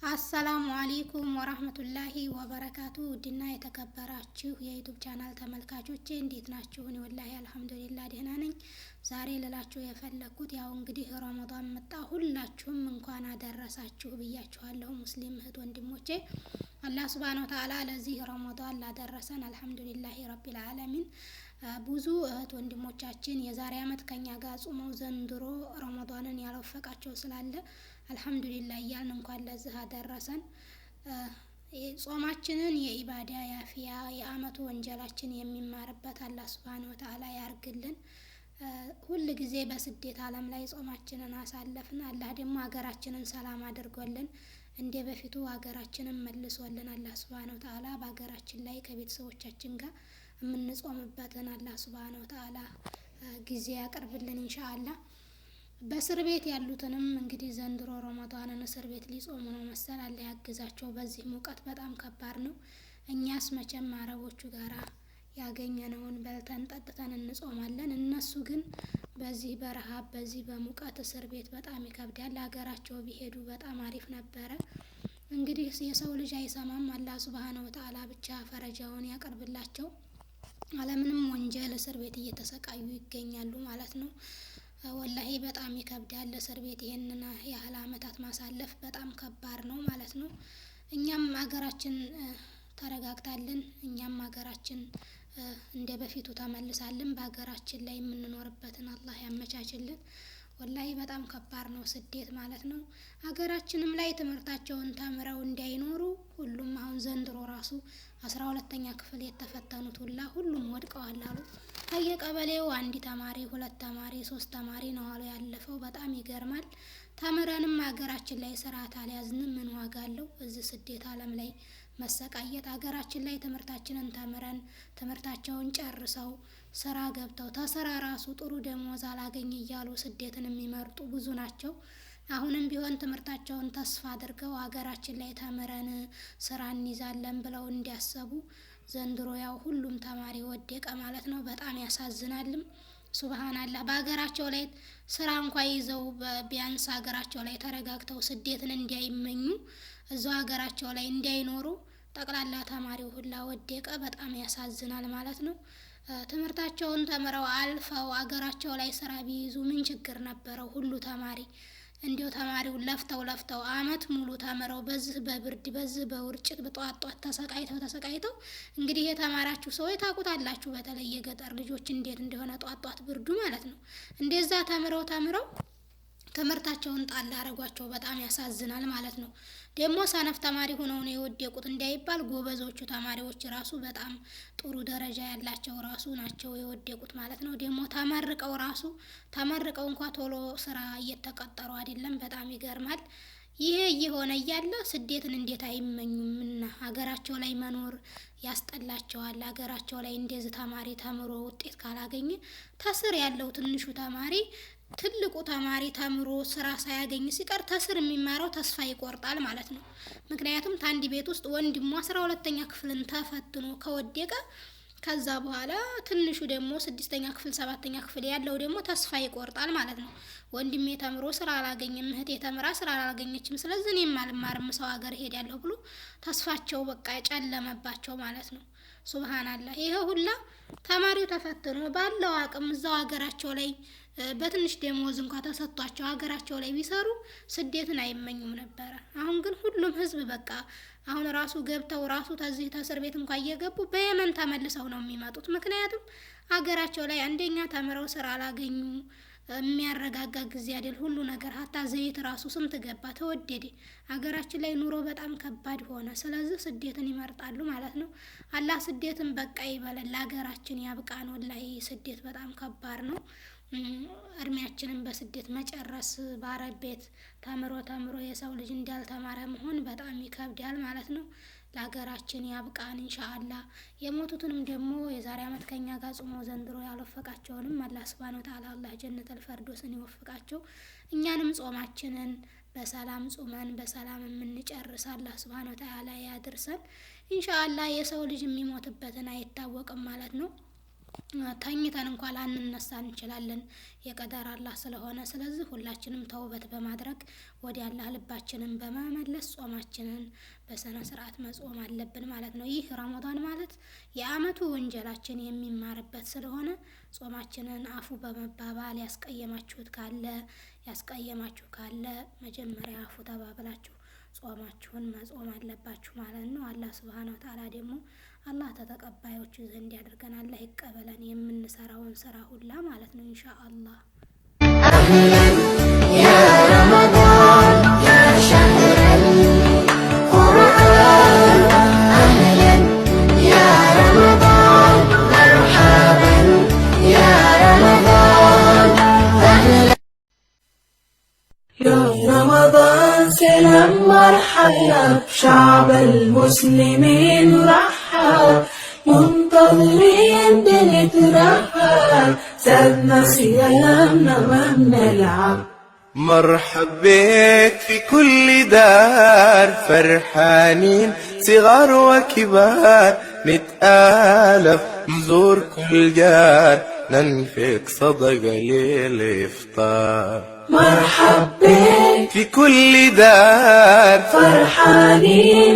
አሰላሙ አሌይኩም ወራህመቱላሂ ወበረካቱ። ውድና የተከበራችሁ የዩቱብ ቻናል ተመልካቾቼ እንዴት ናችሁ? እኔ ወላሂ አልሐምዱሊላህ ደህና ነኝ። ዛሬ ልላችሁ የፈለኩት ያው እንግዲህ ረመዳን መጣ፣ ሁላችሁም እንኳን አደረሳችሁ ብያችኋለሁ። ሙስሊም እህት ወንድሞቼ አላህ ሱብሃነሁ ወተዓላ ለዚህ ረመዳን ላደረሰን አልሐምዱሊላህ ረቢል ዓለሚን። ብዙ እህት ወንድሞቻችን የዛሬ አመት ከኛ ጋር ጾመው ዘንድሮ ረመዳንን ያልወፈቃቸው ስላለ አልሐምዱሊላህ እያልን እንኳን ለዚህ አደረሰን። ጾማችንን የኢባዳ ያፊያ የአመቱ ወንጀላችን የሚማርበት አላህ ሱብሃነሁ ወተዓላ ያርግልን። ሁል ጊዜ በስደት ዓለም ላይ ጾማችንን አሳለፍን። አላህ ደግሞ ሀገራችንን ሰላም አድርጎልን እንደ በፊቱ ሀገራችንን መልሶልን አላህ ሱብሃነሁ ወተዓላ በሀገራችን ላይ ከቤተሰቦቻችን ጋር የምንጾምበትን አላህ ሱብሃነሁ ወተዓላ ጊዜ ያቀርብልን ኢንሻአላህ። በእስር ቤት ያሉትንም እንግዲህ ዘንድሮ ረመዳንን እስር ቤት ሊጾሙ ነው መሰል፣ አላህ ያግዛቸው። በዚህ ሙቀት በጣም ከባድ ነው። እኛስ መቼም አረቦቹ ጋራ ያገኘነውን በልተን ጠጥተን እንጾማለን። እነሱ ግን በዚህ በረሃብ በዚህ በሙቀት እስር ቤት በጣም ይከብዳል። ሀገራቸው ቢሄዱ በጣም አሪፍ ነበረ። እንግዲህ የሰው ልጅ አይሰማም። አላህ ሱብሃነሁ ወተዓላ ብቻ ፈረጃውን ያቀርብላቸው። አለምንም ወንጀል እስር ቤት እየተሰቃዩ ይገኛሉ ማለት ነው። ወላሂ በጣም ይከብዳል። እስር ቤት ይሄንን ያህል አመታት ማሳለፍ በጣም ከባድ ነው ማለት ነው። እኛም ሀገራችን ተረጋግታልን፣ እኛም ሀገራችን እንደ በፊቱ ተመልሳልን በሀገራችን ላይ የምንኖርበትን አላህ ያመቻችልን። ወላሂ በጣም ከባድ ነው ስደት ማለት ነው። ሀገራችንም ላይ ትምህርታቸውን ተምረው እንዳይኖሩ ሁሉም አሁን ዘንድሮ ራሱ 12ኛ ክፍል የተፈተኑት ሁሉም ወድቀዋል አሉ። ከየቀበሌው አንድ ተማሪ፣ 2 ተማሪ፣ 3 ተማሪ ነው አሉ ያለፈው። በጣም ይገርማል። ተምረንም ሀገራችን ላይ ስርዓት አልያዝንም ምን ዋጋ አለው? እዚህ ስደት ዓለም ላይ መሰቃየት። ሀገራችን ላይ ትምህርታችንን ተምረን ትምህርታቸውን ጨርሰው ስራ ገብተው ተስራ ራሱ ጥሩ ደሞዝ አላገኝ እያሉ ስደትን የሚመርጡ ብዙ ናቸው። አሁንም ቢሆን ትምህርታቸውን ተስፋ አድርገው ሀገራችን ላይ ተምረን ስራ እንይዛለን ብለው እንዲያሰቡ ዘንድሮ ያው ሁሉም ተማሪ ወደቀ ማለት ነው። በጣም ያሳዝናልም። ሱብሃንአላህ በሀገራቸው ላይ ስራ እንኳን ይዘው ቢያንስ ሀገራቸው ላይ ተረጋግተው ስደትን እንዳይመኙ እዛው ሀገራቸው ላይ እንዳይኖሩ ጠቅላላ ተማሪው ሁላ ወደቀ። በጣም ያሳዝናል ማለት ነው። ትምህርታቸውን ተምረው አልፈው ሀገራቸው ላይ ስራ ቢይዙ ምን ችግር ነበረው? ሁሉ ተማሪ እንዲው ተማሪው ለፍተው አመት ሙሉ ተምረው በዚህ በብርድ በዚህ በውርጭት በጧት ተሰቃይተው እንግዲህ የተማራችሁ ሰዎች ታውቁታላችሁ። በተለይ የገጠር ልጆች እንዴት እንደሆነ ጧት ብርዱ ማለት ነው። እንደዛ ተምረው ትምህርታቸውን ጣል አረጓቸው። በጣም ያሳዝናል ማለት ነው። ደግሞ ሰነፍ ተማሪ ሆነው ነው የወደቁት እንዳይባል ጎበዞቹ ተማሪዎች ራሱ በጣም ጥሩ ደረጃ ያላቸው ራሱ ናቸው የወደቁት ማለት ነው። ደግሞ ተመርቀው እንኳን ቶሎ ስራ እየተቀጠሩ አይደለም። በጣም ይገርማል። ይሄ እየሆነ እያለ ስደትን እንዴት አይመኙምና ሀገራቸው ላይ መኖር ያስጠላቸዋል። ሀገራቸው ላይ እንደዚህ ተማሪ ተምሮ ውጤት ካላገኘ ተስር ያለው ትንሹ ተማሪ ትልቁ ተማሪ ተምሮ ስራ ሳያገኝ ሲቀር ተስር የሚማረው ተስፋ ይቆርጣል ማለት ነው። ምክንያቱም ታንዲ ቤት ውስጥ ወንድሙ 12ኛ ክፍልን ተፈትኖ ከወደቀ ከዛ በኋላ ትንሹ ደግሞ 6ኛ ክፍል 7ኛ ክፍል ያለው ደግሞ ተስፋ ይቆርጣል ማለት ነው። ወንድሜ ተምሮ ስራ አላገኘም፣ እህቴ ተምራ ስራ አላገኘችም፣ ስለዚህ እኔም አልማርም ሰው ሀገር ሄዳለሁ ብሎ ተስፋቸው በቃ ጨለመባቸው ማለት ነው። ሱብሃንአላህ። ይሄ ሁላ ተማሪው ተፈትኖ ባለው አቅም እዛው ሀገራቸው ላይ በትንሽ ደሞዝ እንኳን ተሰጥቷቸው ሀገራቸው ላይ ቢሰሩ ስደትን አይመኙም ነበረ። አሁን ግን ሁሉም ህዝብ በቃ አሁን ራሱ ገብተው ራሱ ተዚህ ተእስር ቤት እንኳን እየገቡ በየመን ተመልሰው ነው የሚመጡት። ምክንያቱም ሀገራቸው ላይ አንደኛ ተምረው ስራ አላገኙ፣ የሚያረጋጋ ጊዜ አይደል ሁሉ ነገር። ሀታ ዘይት ራሱ ስንት ገባ ተወደደ። ሀገራችን ላይ ኑሮ በጣም ከባድ ሆነ። ስለዚህ ስደትን ይመርጣሉ ማለት ነው። አላህ ስደትን በቃ ይበለን፣ ለሀገራችን ያብቃን። ወላሂ ስደት በጣም ከባድ ነው። እድሜያችንን በስደት መጨረስ፣ በአረብ ቤት ተምሮ የሰው ልጅ እንዳልተማረ መሆን በጣም ይከብዳል ማለት ነው። ለሀገራችን ያብቃን ኢንሻአላህ። የሞቱትንም ደግሞ የዛሬ አመት ከኛ ጋር ጾመው ዘንድሮ ያልወፈቃቸውንም አላህ ሱብሃነሁ ወተዓላ አላህ ጀነተል ፈርዶስን ይወፍቃቸው። እኛንም ጾማችንን በሰላም ጾመን በሰላም የምንጨርስ አላህ ሱብሃነሁ ወተዓላ ያድርሰን ኢንሻአላህ። የሰው ልጅ የሚሞትበትን አይታወቅም ማለት ነው። ተኝተን እንኳን ላንነሳ እንችላለን የቀደር አላህ ስለሆነ። ስለዚህ ሁላችንም ተውበት በማድረግ ወደ አላህ ልባችንን በመመለስ ጾማችንን በስነ ስርዓት መጾም አለብን ማለት ነው። ይህ ረመዳን ማለት የአመቱ ወንጀላችን የሚማርበት ስለሆነ ጾማችንን አፉ በመባባል ያስቀየማችሁ ካለ መጀመሪያ አፉ ተባብላችሁ ጾማችሁን መጾም አለባችሁ ማለት ነው። አላህ ሱብሃነሁ ወተዓላ ደግሞ አላህ ተተቀባዮቹ ዘንድ ያድርገን። አላህ ይቀበለን የምንሰራውን ስራ ሁላ ማለት ነው ኢንሻአላህ። ያ ረመዳን ያ ሸህረል ቁርአን አህለን ያ ረመዳን መርሐበን ያ ረመዳን አህለን ያ ረመዳን ሰላም መርሐባ شعب المسلمين منتظرين بنترحب سابنا صيامنا ما بنلعب مرحب بك في كل دار فرحانين صغار وكبار نتآلف نزور كل جار ننفق صدقة للإفطار مرحب بك في كل دار فرحانين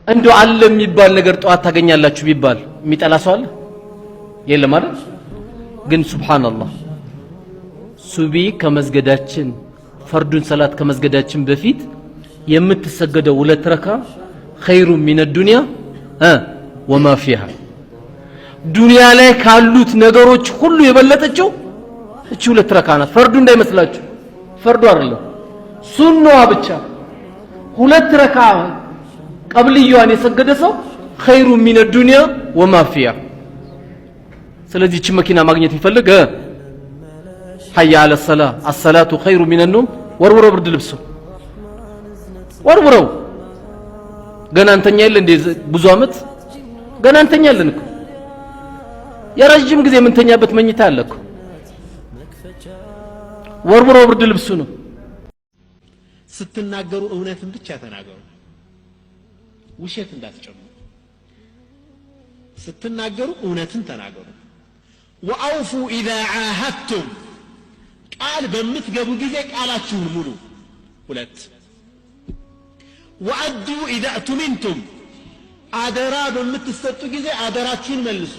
እንዶ አለ የሚባል ነገር ጧት ታገኛላችሁ ቢባል የሚጠላ ሰው አለ የለም አይደል? ግን ሱብሃንአላህ ሱቢ ከመስገዳችን ፈርዱን ሰላት ከመስገዳችን በፊት የምትሰገደው 2 ረካ ኸይሩ ሚነ ዱንያ ወማ ፊሃ ዱንያ ላይ ካሉት ነገሮች ሁሉ የበለጠችው እቺ 2 ረካ ናት። ፈርዱ እንዳይመስላችሁ ፈርዱ አይደለም ሱናዋ ብቻ 2 ረካ ቀብልያዋን የሰገደ ሰው ኸይሩ ሚነ ዱንያ ወማ ፊሃ። ስለዚህ እቺ መኪና ማግኘት ይፈልግ ሐያ አለ ሰላ አሰላቱ ኸይሩ ሚነ ኑም ወርውረው ብርድ ልብሱ ወርውረው። ገና እንተኛ የለ እንደ ብዙ አመት ገና እንተኛለን እኮ የረጅም ጊዜ የምንተኛበት መኝታ አለ እኮ። ወርውረው ብርድ ልብሱ ነው። ስትናገሩ እውነትን ብቻ ተናገሩ፣ ውሸት እንዳትጨምሩ። ስትናገሩ እውነትን ተናገሩ። ወአውፉ ኢዛ ዓሃድቱም ቃል በምትገቡ ጊዜ ቃላችሁን ሙሉ። 2 ወአዱ ኢዛ እቱሚንቱም አደራ በምትሰጡ ጊዜ አደራችሁን መልሱ።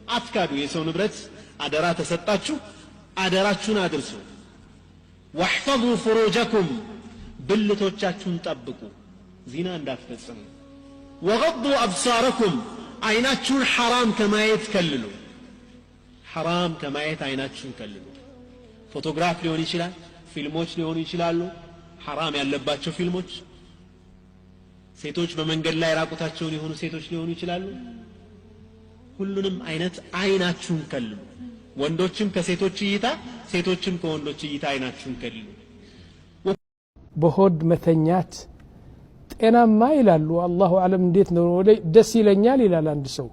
አትካዱ። የሰው ንብረት አደራ ተሰጣችሁ፣ አደራችሁን አድርሱ። ወሕፈዙ ፍሩጀኩም ብልቶቻችሁን ጠብቁ፣ ዚና እንዳትፈጽሙ። ወገዱ አብሳረኩም አይናችሁን ሐራም ከማየት ከልሉ፣ ሐራም ከማየት አይናችሁን ከልሉ። ፎቶግራፍ ሊሆን ይችላል፣ ፊልሞች ሊሆኑ ይችላሉ፣ ሐራም ያለባቸው ፊልሞች። ሴቶች በመንገድ ላይ ራቁታቸውን የሆኑ ሴቶች ሊሆኑ ይችላሉ። ሁሉንም አይነት አይናችሁን ከልሉ። ወንዶችም ከሴቶች እይታ፣ ሴቶችም ከወንዶች እይታ አይናችሁን ከልሉ። በሆድ መተኛት ጤናማ ይላሉ። አላሁ አለም እንዴት ነው ደስ ይለኛል ይላል አንድ ሰው።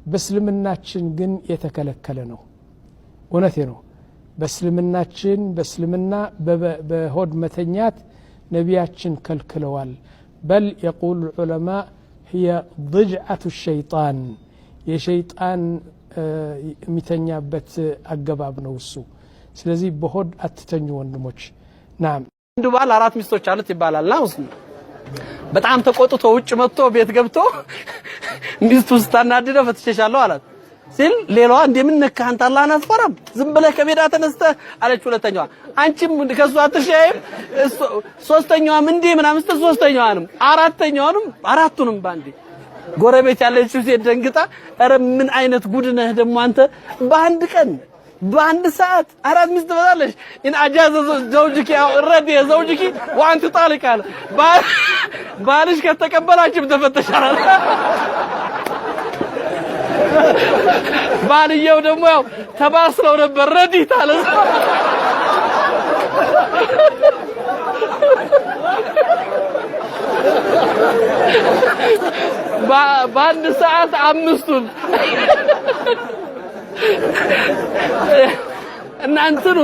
በእስልምናችን ግን የተከለከለ ነው። እውነቴ ነው። በእስልምናችን በእስልምና በሆድ መተኛት ነቢያችን ከልክለዋል። በል የቁል ዑለማ هي ضجعة الشيطان የሸይጣን የሚተኛበት አገባብ ነው እሱ። ስለዚህ በሆድ አትተኙ ወንድሞች። ናም አንዱ ባል 4 ሚስቶች አሉት ይባላልና ሙስሊም በጣም ተቆጥቶ ውጭ መጥቶ ቤት ገብቶ ሚስቱ ስታናድደው ፈትሸሻለሁ አላት ሲል ሌላዋ እንደምን ነካህ አንተ አላህን አትፈራም ዝም ብለህ ከሜዳ ተነስተህ አለች። ሁለተኛዋ አንቺም ከሱ አትሻይም፣ ሶስተኛዋም እንዴ ምናምን ሶስተኛዋንም አራተኛዋንም አራቱንም ባንዴ ጎረቤት ያለችው ሴት ደንግጣ ኧረ ምን አይነት ጉድ ነህ ደግሞ አንተ በአንድ ቀን በአንድ ሰዓት 4 ሚስት ትበላለሽ? ኢን አጃዘ ዘውጅኪ ያው ረዲ ዘውጅኪ ወአንተ ጣሊቅ አለ ባልሽ ከተቀበላችሁ ተፈተሻል። ባልየው ደግሞ ያው ተባስለው ነበር ረዲ ታለ በአንድ ሰዓት 5ቱን እናንተኑ